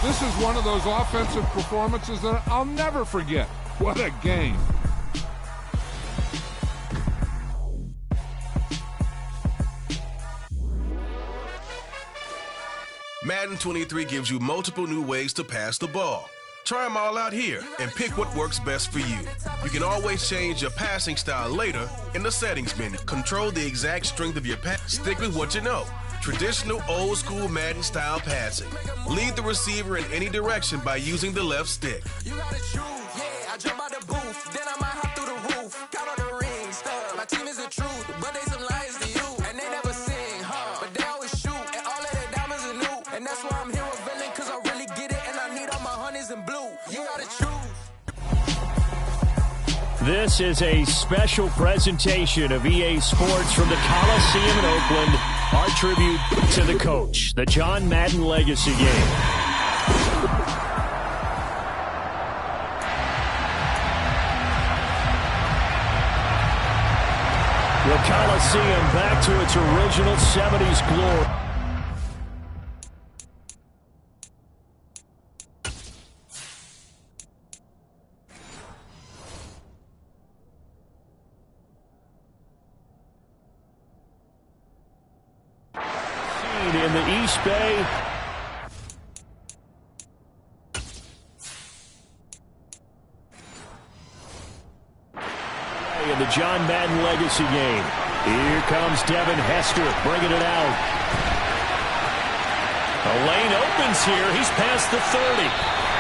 This is one of those offensive performances that I'll never forget. What a game. Madden 23 gives you multiple new ways to pass the ball. Try them all out here and pick what works best for you. You can always change your passing style later in the settings menu. Control the exact strength of your pass. Stick with what you know. Traditional old school Madden style passing. Lead the receiver in any direction by using the left stick. You gotta choose, yeah, I jump out the booth, then I might hop through the roof, count all the rings, my team is the truth, but they some lies to you, and they never sing, but they always shoot, and all of their diamonds are new, and that's why I'm here with villain, cause I really get it, and I need all my honeys in blue, you gotta choose. This is a special presentation of EA Sports from the Coliseum in Oakland. Our tribute to the coach, the John Madden Legacy Game. The Coliseum back to its original 70s glory. In the East Bay. In the John Madden Legacy Game. Here comes Devin Hester bringing it out. The lane opens here. He's past the 30.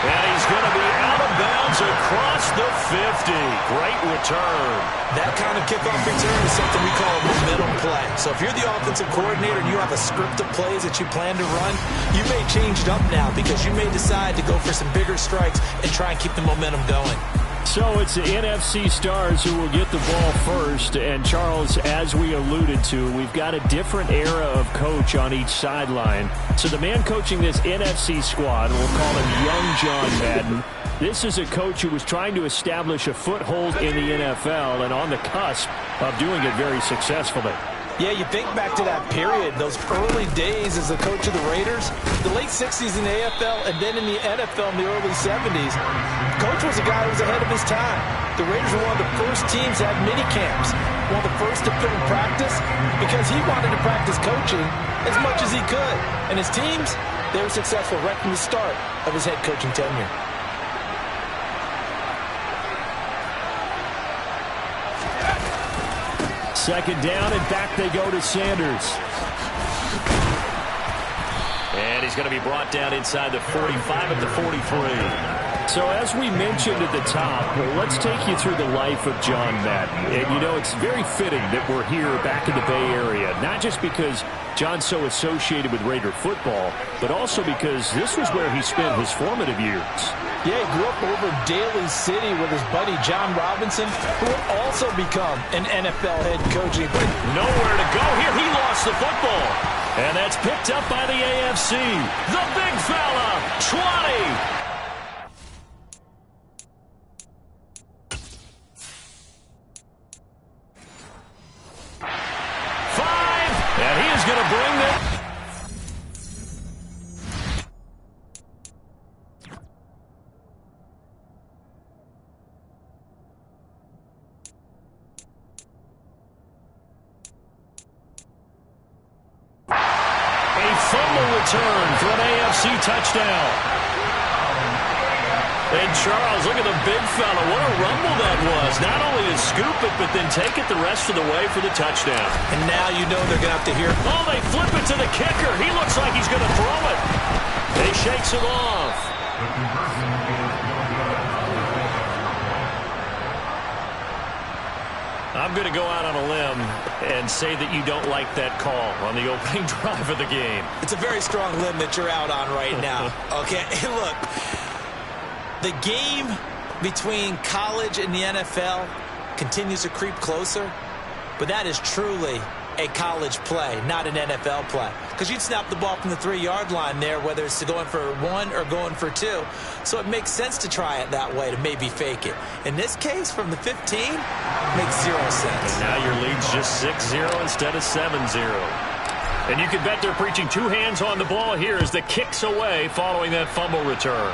And he's going to be out of bounds across the 50. Great return. That kind of kickoff return is something we call a momentum play. So if you're the offensive coordinator and you have a script of plays that you plan to run, you may change it up now because you may decide to go for some bigger strikes and try and keep the momentum going. So it's the NFC stars who will get the ball first. And, Charles, as we alluded to, we've got a different era of coach on each sideline. So the man coaching this NFC squad, we'll call him Young John Madden, this is a coach who was trying to establish a foothold in the NFL and on the cusp of doing it very successfully. Yeah, you think back to that period, those early days as the coach of the Raiders, the late 60s in the AFL and then in the NFL in the early 70s. Coach was a guy who was ahead of his time. The Raiders were one of the first teams to have mini camps, one of the first to film practice because he wanted to practice coaching as much as he could. And his teams, they were successful right from the start of his head coaching tenure. Second down, and back they go to Sanders. And he's going to be brought down inside the 45 at the 43. So as we mentioned at the top, let's take you through the life of John Madden. And, you know, it's very fitting that we're here back in the Bay Area, not just because John's so associated with Raider football, but also because this was where he spent his formative years. Yeah, he grew up over Daly City with his buddy John Robinson, who would also become an NFL head coach. Nowhere to go here. He lost the football. And that's picked up by the AFC. The big fella, 20. And he is going to bring them. A fumble return for an AFC touchdown. And Charles, look at the big fella. What a rumble that was. Not only to scoop it, but then take it the rest of the way for the touchdown. And now you know they're going to have to hear. Oh, they flip it to the kicker. He looks like he's going to throw it. And he shakes it off. I'm going to go out on a limb and say that you don't like that call on the opening drive of the game. It's a very strong limb that you're out on right now. Okay, look. The game between college and the NFL continues to creep closer, but that is truly a college play, not an NFL play. Because you'd snap the ball from the 3-yard line there, whether it's going for 1 or going for 2. So it makes sense to try it that way, to maybe fake it. In this case, from the 15, makes 0 sense. And now your lead's just 6-0 instead of 7-0. And you can bet they're preaching two hands on the ball here as the kick's away following that fumble return.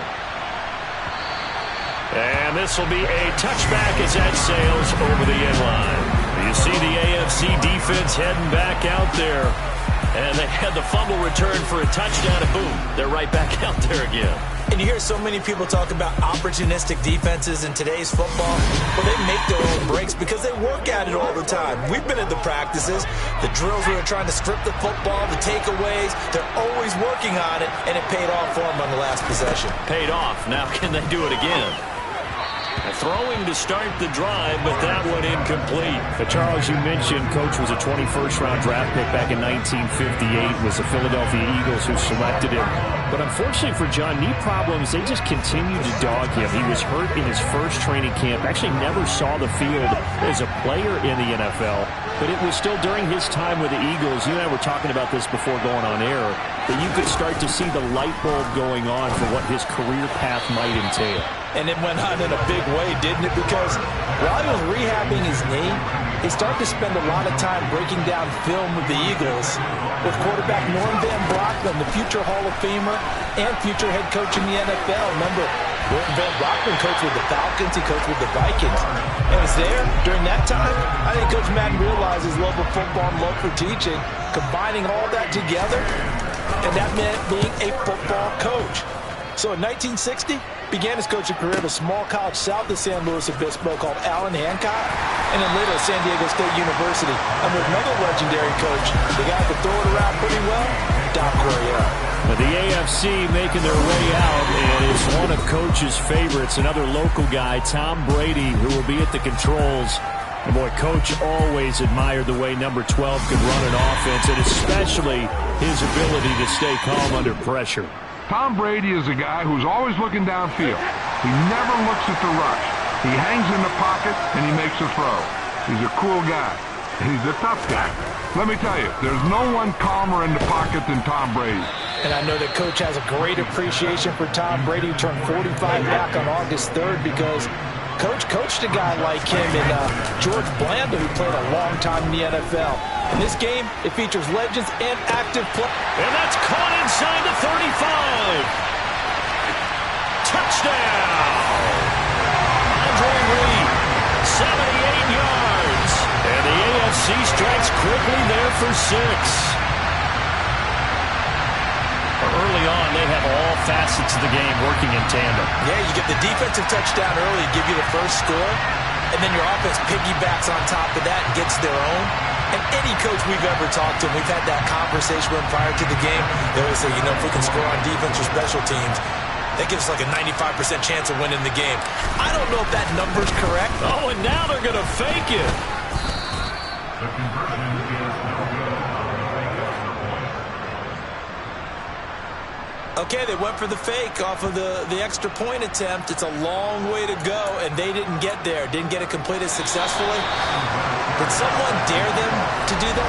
And this will be a touchback as that sails over the end line. You see the AFC defense heading back out there. And they had the fumble return for a touchdown, and boom, they're right back out there again. And you hear so many people talk about opportunistic defenses in today's football. Well, they make their own breaks because they work at it all the time. We've been at the practices, the drills where they're trying to strip the football, the takeaways. They're always working on it, and it paid off for them on the last possession. Paid off. Now can they do it again? Throwing to start the drive, but that one incomplete. Charles, you mentioned Coach was a 21st-round draft pick back in 1958. It was the Philadelphia Eagles who selected him. But unfortunately for John, knee problems, they just continued to dog him. He was hurt in his first training camp. Actually never saw the field as a player in the NFL. But it was still during his time with the Eagles. You and I were talking about this before going on air, that you could start to see the light bulb going on for what his career path might entail. And it went on in a big way, didn't it? Because while he was rehabbing his knee, he started to spend a lot of time breaking down film with the Eagles with quarterback Norm Van Brocklin, the future Hall of Famer and future head coach in the NFL. Remember, Norm Van Brocklin coached with the Falcons, he coached with the Vikings. And it was there during that time, I think Coach Madden realized his love of football and love for teaching, combining all that together, and that meant being a football coach. So in 1960, began his coaching career at a small college south of San Luis Obispo called Allen Hancock, and then later at San Diego State University under another legendary coach, the guy who could throw it around pretty well, Doc Coryell. The AFC making their way out, and it's one of Coach's favorites, another local guy, Tom Brady, who will be at the controls. And boy, Coach always admired the way number 12 could run an offense, and especially his ability to stay calm under pressure. Tom Brady is a guy who's always looking downfield. He never looks at the rush. He hangs in the pocket, and he makes a throw. He's a cool guy. He's a tough guy. Let me tell you, there's no one calmer in the pocket than Tom Brady. And I know that Coach has a great appreciation for Tom Brady, who turned 45 back on August 3rd, because Coach coached a guy like him in George Blanda, who played a long time in the NFL. In this game, it features legends and active players. And that's caught inside the 35. Touchdown! Andre Reed, 78 yards. And the AFC strikes quickly there for 6. Early on, they have all facets of the game working in tandem. Yeah, you get the defensive touchdown early, give you the first score, and then your offense piggybacks on top of that and gets their own. And any coach we've ever talked to, we've had that conversation with them prior to the game, they always say, you know, if we can score on defense or special teams, that gives us like a 95% chance of winning the game. I don't know if that number's correct. Oh, and now they're going to fake it. Okay, they went for the fake off of the extra point attempt. It's a long way to go, and they didn't get there. Didn't get it completed successfully. Did someone dare them to do that?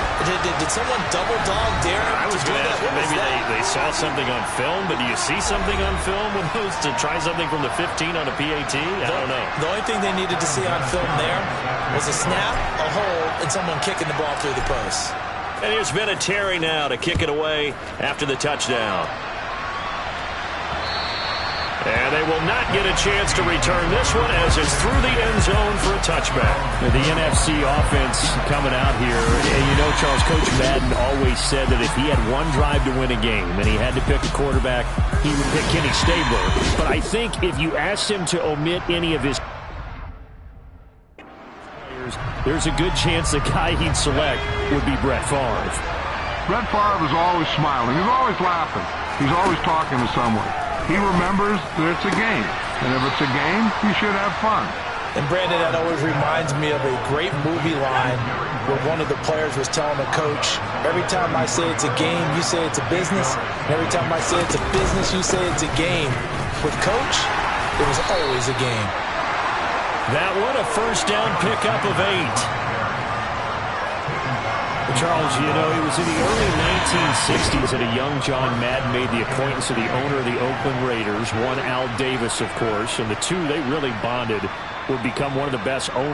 Did someone double dog dare them to do that? Maybe they saw something on film, but do you see something on film with those to try something from the 15 on a PAT? I don't know. The only thing they needed to see on film there was a snap, a hold, and someone kicking the ball through the post. And here's Vinatieri now to kick it away after the touchdown. And they will not get a chance to return this one as it's through the end zone for a touchback. The NFC offense coming out here. And you know, Charles, Coach Madden always said that if he had one drive to win a game and he had to pick a quarterback, he would pick Kenny Stabler. But I think if you asked him to omit any of his players, there's a good chance the guy he'd select would be Brett Favre. Brett Favre is always smiling. He's always laughing. He's always talking to someone. He remembers that it's a game, and if it's a game, you should have fun. And Brandon, that always reminds me of a great movie line where one of the players was telling the coach, every time I say it's a game, you say it's a business, and every time I say it's a business, you say it's a game. With Coach, it was always a game. That one, a first down pickup of 8. Charles, you know, it was in the early 1960s that a young John Madden made the acquaintance of the owner of the Oakland Raiders, one Al Davis, of course, and the two, they really bonded, would become one of the best owners